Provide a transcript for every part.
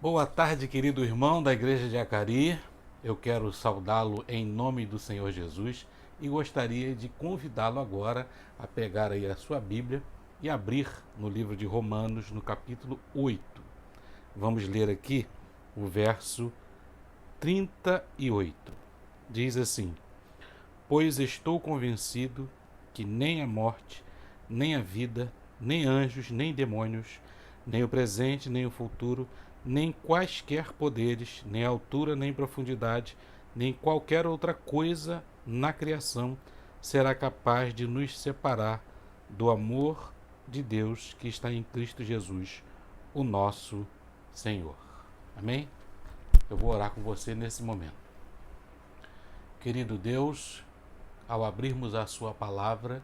Boa tarde, querido irmão da Igreja de Acari. Eu quero saudá-lo em nome do Senhor Jesus e gostaria de convidá-lo agora a pegar aí a sua Bíblia e abrir no livro de Romanos, no capítulo 8. Vamos ler aqui o verso 38. Diz assim: Pois estou convencido que nem a morte, nem a vida, nem anjos, nem demônios, nem o presente, nem o futuro, nem quaisquer poderes, nem altura, nem profundidade, nem qualquer outra coisa na criação será capaz de nos separar do amor de Deus que está em Cristo Jesus, o nosso Senhor. Amém? Eu vou orar com você nesse momento. Querido Deus, ao abrirmos a sua palavra,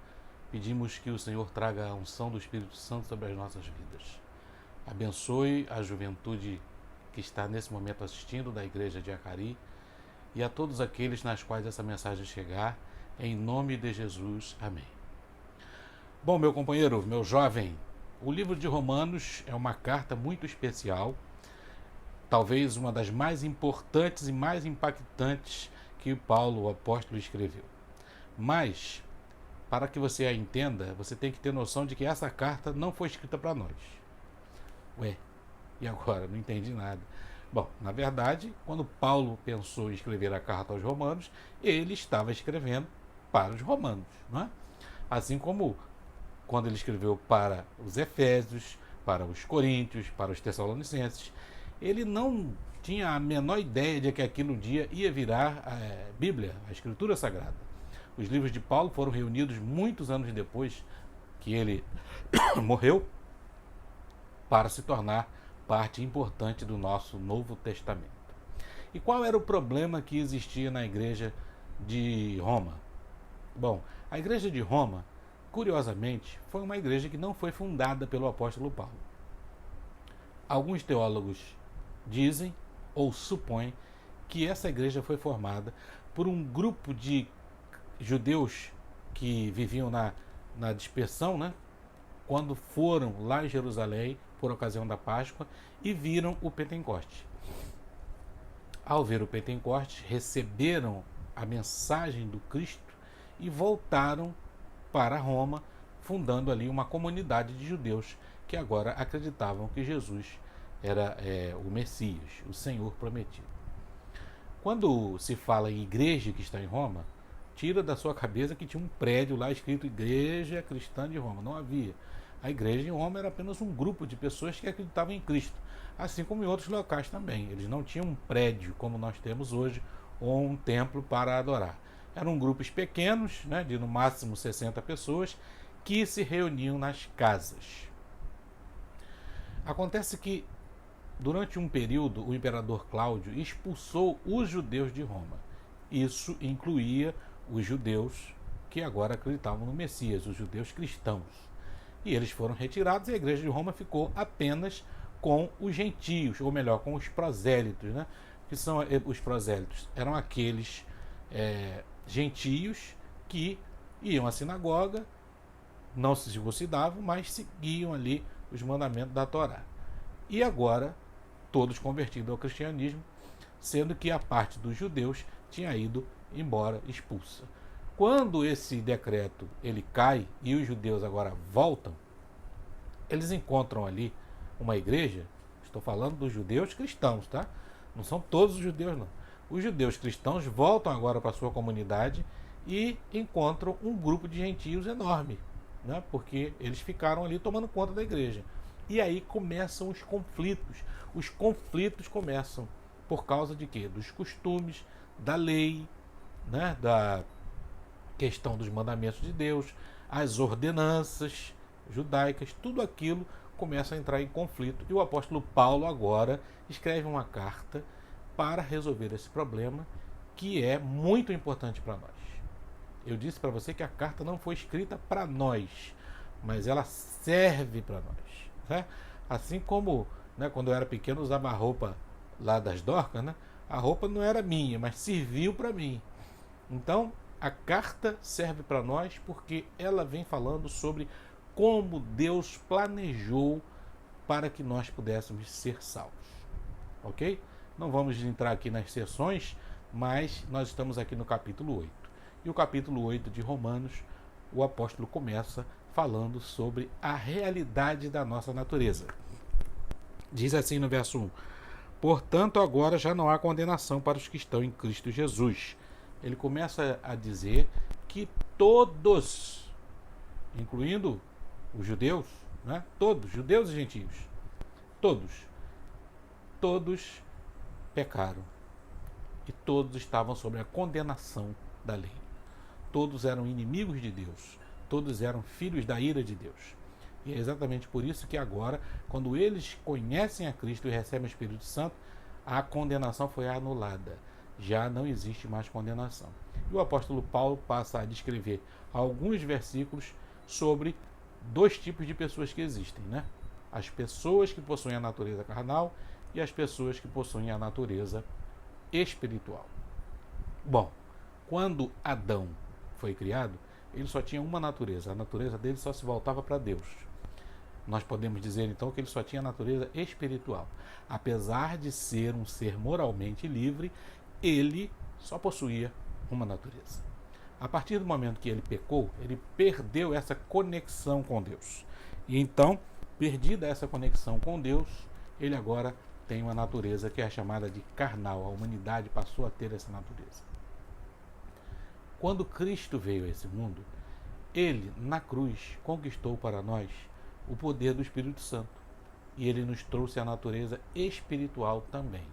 pedimos que o Senhor traga a unção do Espírito Santo sobre as nossas vidas. Abençoe a juventude que está nesse momento assistindo da Igreja de Acari e a todos aqueles nas quais essa mensagem chegar, em nome de Jesus. Amém. Bom, meu companheiro, meu jovem, o livro de Romanos é uma carta muito especial, talvez uma das mais importantes e mais impactantes que Paulo, o apóstolo, escreveu. Mas, para que você a entenda, você tem que ter noção de que essa carta não foi escrita para nós. Ué, e agora? Não entendi nada. Bom, na verdade, quando Paulo pensou em escrever a carta aos romanos, ele estava escrevendo para os romanos, não é? Assim como quando ele escreveu para os efésios, para os coríntios, para os tessalonicenses, ele não tinha a menor ideia de que aquilo um dia ia virar a Bíblia, a Escritura Sagrada. Os livros de Paulo foram reunidos muitos anos depois que ele morreu para se tornar parte importante do nosso Novo Testamento. E qual era o problema que existia na igreja de Roma? Bom, a igreja de Roma, curiosamente, foi uma igreja que não foi fundada pelo apóstolo Paulo. Alguns teólogos dizem ou supõem que essa igreja foi formada por um grupo de judeus que viviam na dispersão, né? Quando foram lá em Jerusalém por ocasião da Páscoa e viram o Pentecoste. Ao ver o Pentecoste, receberam a mensagem do Cristo e voltaram para Roma, fundando ali uma comunidade de judeus que agora acreditavam que Jesus era o Messias, o Senhor prometido. Quando se fala em igreja que está em Roma, tira da sua cabeça que tinha um prédio lá escrito Igreja Cristã de Roma. Não havia. A igreja em Roma era apenas um grupo de pessoas que acreditavam em Cristo, assim como em outros locais também. Eles não tinham um prédio como nós temos hoje, ou um templo para adorar. Eram grupos pequenos, né, de no máximo 60 pessoas, que se reuniam nas casas. Acontece que, durante um período, o imperador Cláudio expulsou os judeus de Roma. Isso incluía os judeus que agora acreditavam no Messias, os judeus cristãos. E eles foram retirados e a igreja de Roma ficou apenas com os gentios, ou melhor, com os prosélitos, né? Que são os prosélitos? Eram aqueles gentios que iam à sinagoga, não se circuncidavam, mas seguiam ali os mandamentos da Torá. E agora, todos convertidos ao cristianismo, sendo que a parte dos judeus tinha ido embora expulsa. Quando esse decreto ele cai e os judeus agora voltam, eles encontram ali uma igreja. Estou falando dos judeus cristãos, tá? Não são todos os judeus, não. Os judeus cristãos voltam agora para a sua comunidade e encontram um grupo de gentios enorme, né? Porque eles ficaram ali tomando conta da igreja. E aí começam os conflitos. Os conflitos começam por causa de quê? Dos costumes, da lei, né? Da questão dos mandamentos de Deus, as ordenanças judaicas, tudo aquilo começa a entrar em conflito. E o apóstolo Paulo agora escreve uma carta para resolver esse problema, que é muito importante para nós. Eu disse para você que a carta não foi escrita para nós, mas ela serve para nós, né? Assim como, né, quando eu era pequeno, eu usava a roupa lá das Dorcas, né? A roupa não era minha, mas serviu para mim. Então, a carta serve para nós porque ela vem falando sobre como Deus planejou para que nós pudéssemos ser salvos. ok? Não vamos entrar aqui nas sessões, mas nós estamos aqui no capítulo 8. E o capítulo 8 de Romanos, o apóstolo começa falando sobre a realidade da nossa natureza. Diz assim no verso 1: portanto, agora já não há condenação para os que estão em Cristo Jesus. Ele começa a dizer que todos, incluindo os judeus, né? Todos, judeus e gentios, todos pecaram. E todos estavam sob a condenação da lei. Todos eram inimigos de Deus. Todos eram filhos da ira de Deus. E é exatamente por isso que agora, quando eles conhecem a Cristo e recebem o Espírito Santo, a condenação foi anulada. Já não existe mais condenação. E o apóstolo Paulo passa a descrever alguns versículos sobre dois tipos de pessoas que existem, né? As pessoas que possuem a natureza carnal e as pessoas que possuem a natureza espiritual. Bom, quando Adão foi criado, ele só tinha uma natureza. A natureza dele só se voltava para Deus. Nós podemos dizer então que ele só tinha a natureza espiritual. Apesar de ser um ser moralmente livre, ele só possuía uma natureza. A partir do momento que ele pecou, ele perdeu essa conexão com Deus. E então, perdida essa conexão com Deus, ele agora tem uma natureza que é chamada de carnal. A humanidade passou a ter essa natureza. Quando Cristo veio a esse mundo, ele, na cruz, conquistou para nós o poder do Espírito Santo. E ele nos trouxe a natureza espiritual também.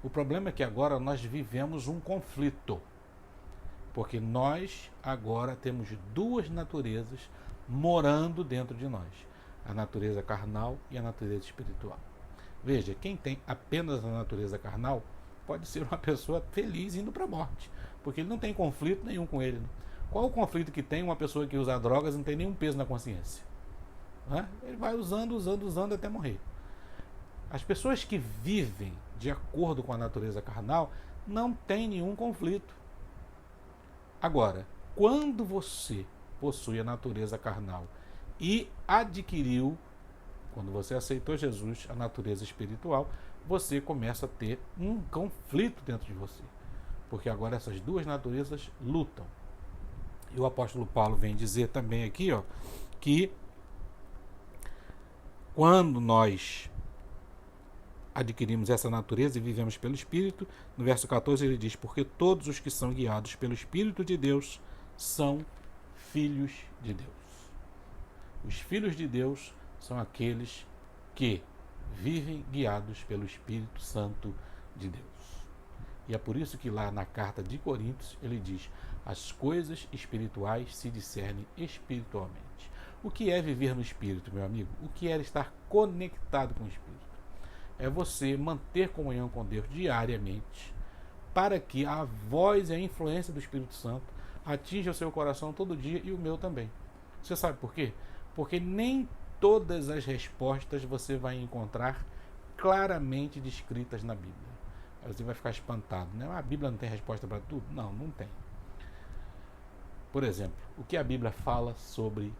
O problema é que agora nós vivemos um conflito. Porque nós agora temos duas naturezas morando dentro de nós. A natureza carnal e a natureza espiritual. Veja, quem tem apenas a natureza carnal pode ser uma pessoa feliz indo para a morte. Porque ele não tem conflito nenhum com ele. Qual o conflito que tem uma pessoa que usa drogas e não tem nenhum peso na consciência? Ele vai usando até morrer. As pessoas que vivem de acordo com a natureza carnal não têm nenhum conflito. Agora, quando você possui a natureza carnal e adquiriu, quando você aceitou Jesus, a natureza espiritual, você começa a ter um conflito dentro de você. Porque agora essas duas naturezas lutam. E o apóstolo Paulo vem dizer também aqui, que quando nós adquirimos essa natureza e vivemos pelo Espírito, no verso 14 ele diz: porque todos os que são guiados pelo Espírito de Deus são filhos de Deus. Os filhos de Deus são aqueles que vivem guiados pelo Espírito Santo de Deus. E é por isso que lá na carta de Coríntios ele diz: as coisas espirituais se discernem espiritualmente. O que é viver no Espírito, meu amigo? O que é estar conectado com o Espírito? É você manter comunhão com Deus diariamente, para que a voz e a influência do Espírito Santo atinja o seu coração todo dia e o meu também. Você sabe por quê? Porque nem todas as respostas você vai encontrar claramente descritas na Bíblia. Você vai ficar espantado, né? A Bíblia não tem resposta para tudo? Não, não tem. Por exemplo, o que a Bíblia fala sobre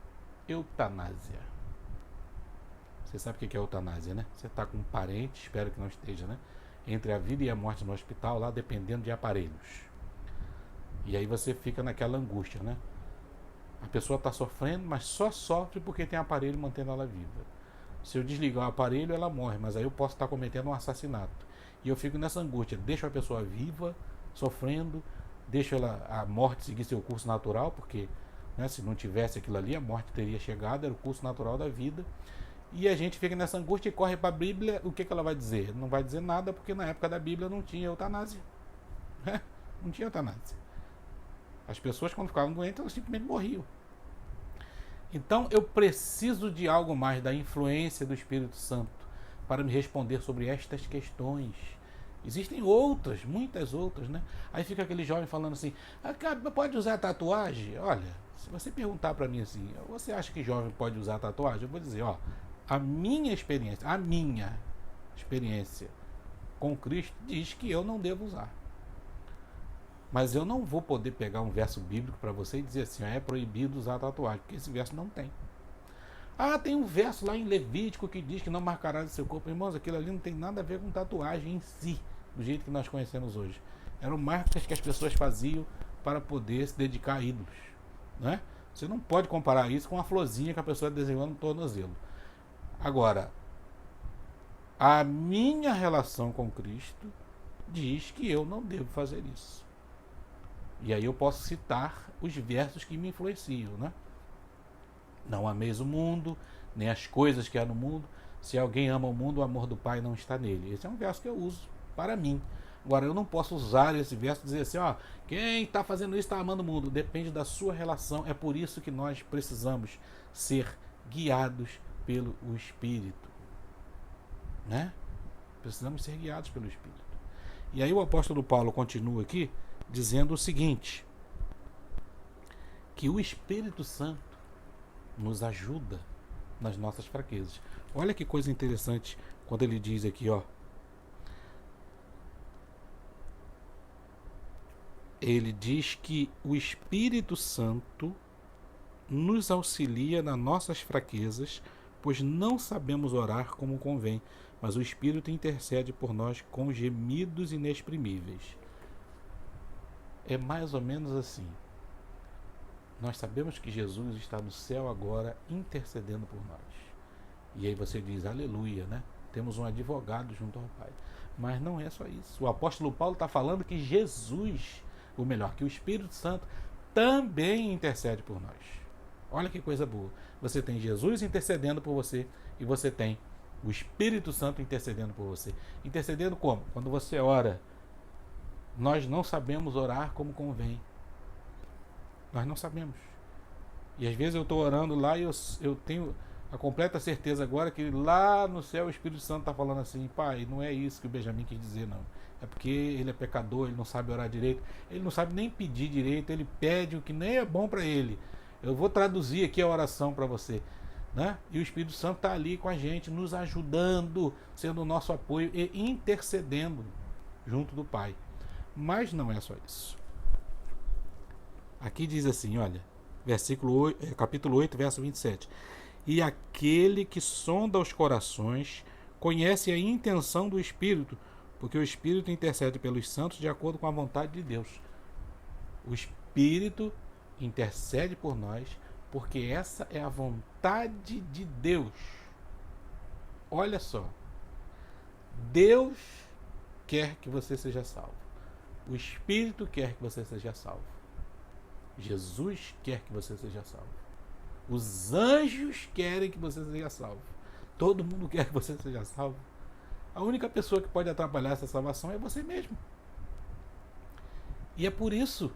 eutanásia? Você sabe o que é eutanásia, né? Você está com um parente, espero que não esteja, né? Entre a vida e a morte no hospital, lá dependendo de aparelhos. E aí você fica naquela angústia, né? A pessoa está sofrendo, mas só sofre porque tem aparelho mantendo ela viva. Se eu desligar o aparelho, ela morre, mas aí eu posso estar cometendo um assassinato. E eu fico nessa angústia, deixo a pessoa viva, sofrendo, deixo a morte seguir seu curso natural, porque, né, se não tivesse aquilo ali, a morte teria chegado, era o curso natural da vida. E a gente fica nessa angústia e corre para a Bíblia. O que ela vai dizer? Não vai dizer nada, porque na época da Bíblia não tinha eutanásia. Não tinha eutanásia. As pessoas, quando ficavam doentes, elas simplesmente morriam. Então eu preciso de algo mais da influência do Espírito Santo para me responder sobre estas questões. Existem outras, muitas outras, né? Aí fica aquele jovem falando assim: pode usar tatuagem? Olha, se você perguntar para mim assim, você acha que jovem pode usar tatuagem? Eu vou dizer, a minha experiência com Cristo diz que eu não devo usar. Mas eu não vou poder pegar um verso bíblico para você e dizer assim, é proibido usar tatuagem, porque esse verso não tem. Ah, tem um verso lá em Levítico que diz que não marcará de seu corpo. Irmãos, aquilo ali não tem nada a ver com tatuagem em si, do jeito que nós conhecemos hoje. Eram marcas que as pessoas faziam para poder se dedicar a ídolos, né? Você não pode comparar isso com a florzinha que a pessoa desenhou no tornozelo. Agora, a minha relação com Cristo diz que eu não devo fazer isso. E aí eu posso citar os versos que me influenciam, né? Não ameis o mundo, nem as coisas que há no mundo. Se alguém ama o mundo, o amor do Pai não está nele. Esse é um verso que eu uso para mim. Agora, eu não posso usar esse verso e dizer assim, ó, quem está fazendo isso está amando o mundo. Depende da sua relação. É por isso que nós precisamos ser guiados pelo Espírito, né? Precisamos ser guiados pelo Espírito. E aí o apóstolo Paulo continua aqui dizendo o seguinte, que o Espírito Santo nos ajuda nas nossas fraquezas. Olha que coisa interessante quando ele diz aqui, ó. Ele diz que o Espírito Santo nos auxilia nas nossas fraquezas, pois não sabemos orar como convém, mas o Espírito intercede por nós com gemidos inexprimíveis. É mais ou menos assim. Nós sabemos que Jesus está no céu agora intercedendo por nós. E aí você diz, aleluia, né? Temos um advogado junto ao Pai. Mas não é só isso. O apóstolo Paulo está falando que Jesus, ou melhor, que o Espírito Santo também intercede por nós. Olha que coisa boa. Você tem Jesus intercedendo por você e você tem o Espírito Santo intercedendo por você. Intercedendo como? Quando você ora, nós não sabemos orar como convém. Nós não sabemos. E às vezes eu estou orando lá e eu tenho a completa certeza agora que lá no céu o Espírito Santo está falando assim, pai, não é isso que o Benjamin quis dizer, não. É porque ele é pecador, ele não sabe orar direito, ele não sabe nem pedir direito, ele pede o que nem é bom para ele. Eu vou traduzir aqui a oração para você, né? E o Espírito Santo está ali com a gente, nos ajudando, sendo o nosso apoio e intercedendo junto do Pai. Mas não é só isso. Aqui diz assim, olha, capítulo 8, verso 27. E aquele que sonda os corações conhece a intenção do Espírito, porque o Espírito intercede pelos santos de acordo com a vontade de Deus. O Espírito intercede por nós, porque essa é a vontade de Deus. Olha só. Deus quer que você seja salvo. O Espírito quer que você seja salvo. Jesus quer que você seja salvo. Os anjos querem que você seja salvo. Todo mundo quer que você seja salvo. A única pessoa que pode atrapalhar essa salvação é você mesmo. E é por isso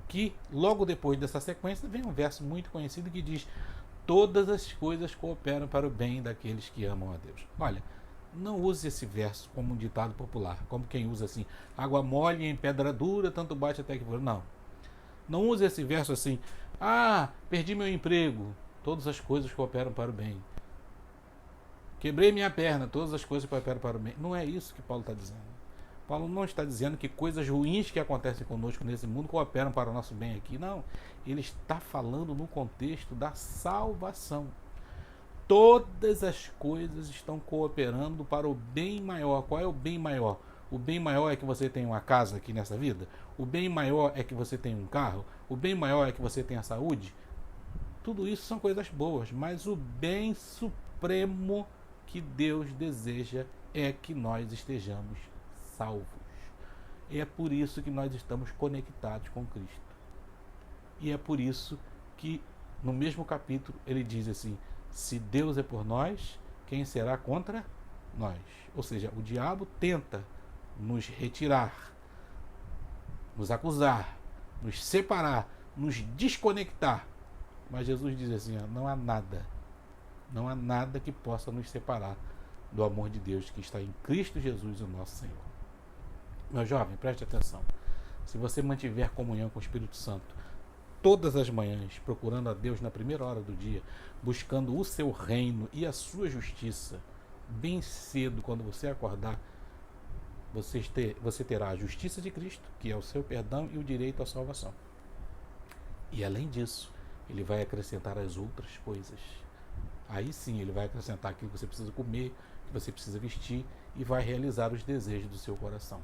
que logo depois dessa sequência vem um verso muito conhecido que diz: todas as coisas cooperam para o bem daqueles que amam a Deus. Olha, não use esse verso como um ditado popular, como quem usa assim, água mole em pedra dura, tanto bate até que... Não. Não use esse verso assim, perdi meu emprego, todas as coisas cooperam para o bem. Quebrei minha perna, todas as coisas cooperam para o bem. Não é isso que Paulo está dizendo. Paulo não está dizendo que coisas ruins que acontecem conosco nesse mundo cooperam para o nosso bem aqui. Não. Ele está falando no contexto da salvação. Todas as coisas estão cooperando para o bem maior. Qual é o bem maior? O bem maior é que você tenha uma casa aqui nessa vida? O bem maior é que você tenha um carro? O bem maior é que você tenha saúde? Tudo isso são coisas boas, mas o bem supremo que Deus deseja é que nós estejamos salvos. E é por isso que nós estamos conectados com Cristo. E é por isso que no mesmo capítulo ele diz assim: se Deus é por nós, quem será contra nós? Ou seja, o diabo tenta nos retirar, nos acusar, nos separar, nos desconectar. Mas Jesus diz assim, não há nada que possa nos separar do amor de Deus que está em Cristo Jesus, o nosso Senhor. Meu jovem, preste atenção. Se você mantiver comunhão com o Espírito Santo todas as manhãs, procurando a Deus na primeira hora do dia, buscando o seu reino e a sua justiça, bem cedo, quando você acordar, você terá a justiça de Cristo, que é o seu perdão e o direito à salvação. E além disso, ele vai acrescentar as outras coisas. Aí sim ele vai acrescentar aquilo que você precisa comer, que você precisa vestir e vai realizar os desejos do seu coração.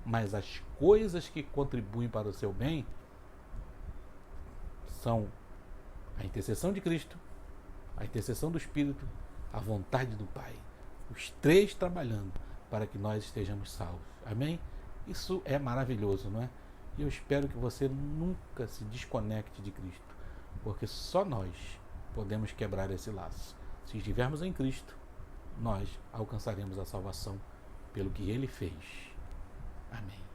Mas as coisas que contribuem para o seu bem são a intercessão de Cristo, a intercessão do Espírito, a vontade do Pai. Os três trabalhando para que nós estejamos salvos. Amém? Isso é maravilhoso, não é? E eu espero que você nunca se desconecte de Cristo, porque só nós podemos quebrar esse laço. Se estivermos em Cristo, nós alcançaremos a salvação pelo que Ele fez. Amém.